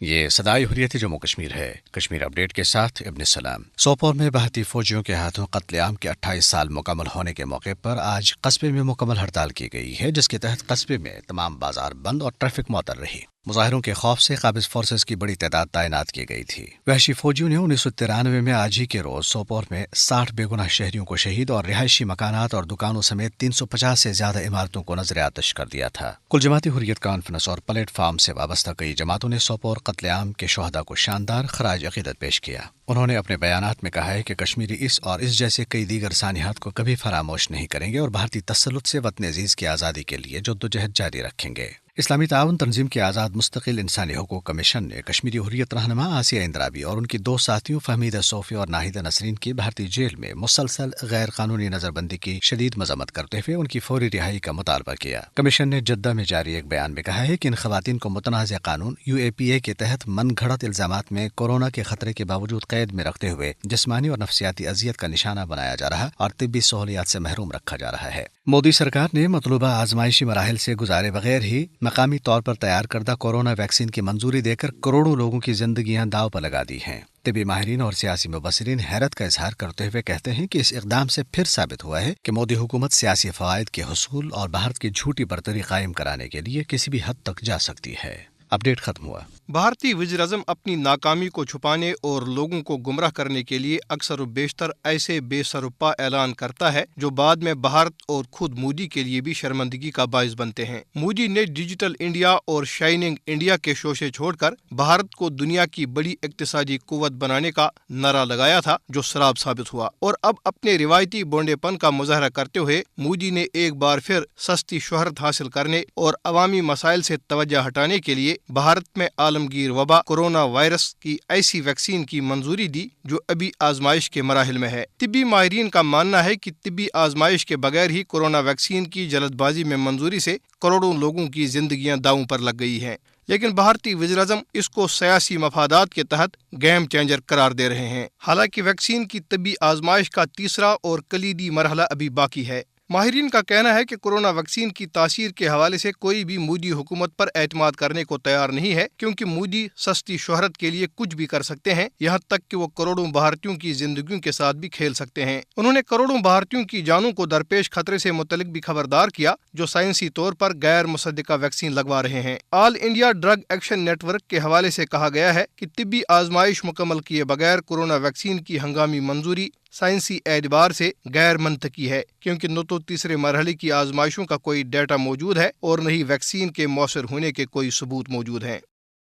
یہ صدائے حریت جموں کشمیر ہے۔ کشمیر اپڈیٹ کے ساتھ ابن سلام۔ سوپور میں بھارتی فوجیوں کے ہاتھوں قتل عام کے 28 سال مکمل ہونے کے موقع پر آج قصبے میں مکمل ہڑتال کی گئی ہے، جس کے تحت قصبے میں تمام بازار بند اور ٹریفک معطل رہی۔ مظاہروں کے خوف سے قابض فورسز کی بڑی تعداد تعینات کی گئی تھی۔ وحشی فوجیوں نے 1993 میں آج ہی کے روز سوپور میں 60 بے گناہ شہریوں کو شہید اور رہائشی مکانات اور دکانوں سمیت 350 سے زیادہ عمارتوں کو نذر آتش کر دیا تھا۔ کل جماعتی حریت کانفرنس اور پلیٹ فارم سے وابستہ کئی جماعتوں نے سوپور قتل عام کے شہداء کو شاندار خراج عقیدت پیش کیا۔ انہوں نے اپنے بیانات میں کہا ہے کہ کشمیری اس جیسے کئی دیگر سانحات کو کبھی فراموش نہیں کریں گے اور بھارتی تسلط سے وطن عزیز کی آزادی کے لیے جدوجہد جاری رکھیں گے۔ اسلامی تعاون تنظیم کے آزاد مستقل انسانی حقوق کمیشن نے کشمیری حریت رہنما آسیہ اندرابی اور ان کی 2 ساتھیوں فہمیدہ صوفی اور ناہیدہ نسرین کی بھارتی جیل میں مسلسل غیر قانونی نظر بندی کی شدید مذمت کرتے ہوئے ان کی فوری رہائی کا مطالبہ کیا۔ کمیشن نے جدہ میں جاری ایک بیان میں کہا ہے کہ ان خواتین کو متنازع قانون UAPA کے تحت من گھڑت الزامات میں کورونا کے خطرے کے باوجود قید میں رکھتے ہوئے جسمانی اور نفسیاتی اذیت کا نشانہ بنایا جا رہا اور طبی سہولیات سے محروم رکھا جا رہا ہے۔ مودی سرکار نے مطلوبہ آزمائشی مراحل سے گزارے بغیر ہی مقامی طور پر تیار کردہ کورونا ویکسین کی منظوری دے کر کروڑوں لوگوں کی زندگیاں داؤ پر لگا دی ہیں۔ طبی ماہرین اور سیاسی مبصرین حیرت کا اظہار کرتے ہوئے کہتے ہیں کہ اس اقدام سے پھر ثابت ہوا ہے کہ مودی حکومت سیاسی فوائد کے حصول اور بھارت کی جھوٹی برتری قائم کرانے کے لیے کسی بھی حد تک جا سکتی ہے۔ اپڈیٹ ختم ہوا۔ بھارتی وزیر اعظم اپنی ناکامی کو چھپانے اور لوگوں کو گمراہ کرنے کے لیے اکثر و بیشتر ایسے بے سروپا اعلان کرتا ہے جو بعد میں بھارت اور خود مودی کے لیے بھی شرمندگی کا باعث بنتے ہیں۔ مودی نے ڈیجیٹل انڈیا اور شائننگ انڈیا کے شوشے چھوڑ کر بھارت کو دنیا کی بڑی اقتصادی قوت بنانے کا نعرہ لگایا تھا، جو سراب ثابت ہوا، اور اب اپنے روایتی بونڈے پن کا مظاہرہ کرتے ہوئے مودی نے ایک بار پھر سستی شہرت حاصل کرنے اور عوامی مسائل سے توجہ ہٹانے کے لیے بھارت میں عالمگیر وبا کورونا وائرس کی ایسی ویکسین کی منظوری دی جو ابھی آزمائش کے مراحل میں ہے۔ طبی ماہرین کا ماننا ہے کہ طبی آزمائش کے بغیر ہی کورونا ویکسین کی جلد بازی میں منظوری سے کروڑوں لوگوں کی زندگیاں داؤں پر لگ گئی ہیں، لیکن بھارتی وزیر اعظم اس کو سیاسی مفادات کے تحت گیم چینجر قرار دے رہے ہیں۔ حالانکہ ویکسین کی طبی آزمائش کا تیسرا اور کلیدی مرحلہ ابھی باقی ہے۔ ماہرین کا کہنا ہے کہ کورونا ویکسین کی تاثیر کے حوالے سے کوئی بھی مودی حکومت پر اعتماد کرنے کو تیار نہیں ہے، کیونکہ مودی سستی شہرت کے لیے کچھ بھی کر سکتے ہیں، یہاں تک کہ وہ کروڑوں بھارتیوں کی زندگیوں کے ساتھ بھی کھیل سکتے ہیں۔ انہوں نے کروڑوں بھارتیوں کی جانوں کو درپیش خطرے سے متعلق بھی خبردار کیا، جو سائنسی طور پر غیر مصدقہ ویکسین لگوا رہے ہیں۔ All India drug action network کے حوالے سے کہا گیا ہے کہ طبی آزمائش مکمل کیے بغیر کورونا ویکسین کی ہنگامی منظوری سائنسی اعتبار سے غیر منطقی ہے، کیونکہ نہ تو تیسرے مرحلے کی آزمائشوں کا کوئی ڈیٹا موجود ہے اور نہ ہی ویکسین کے مؤثر ہونے کے کوئی ثبوت موجود ہیں۔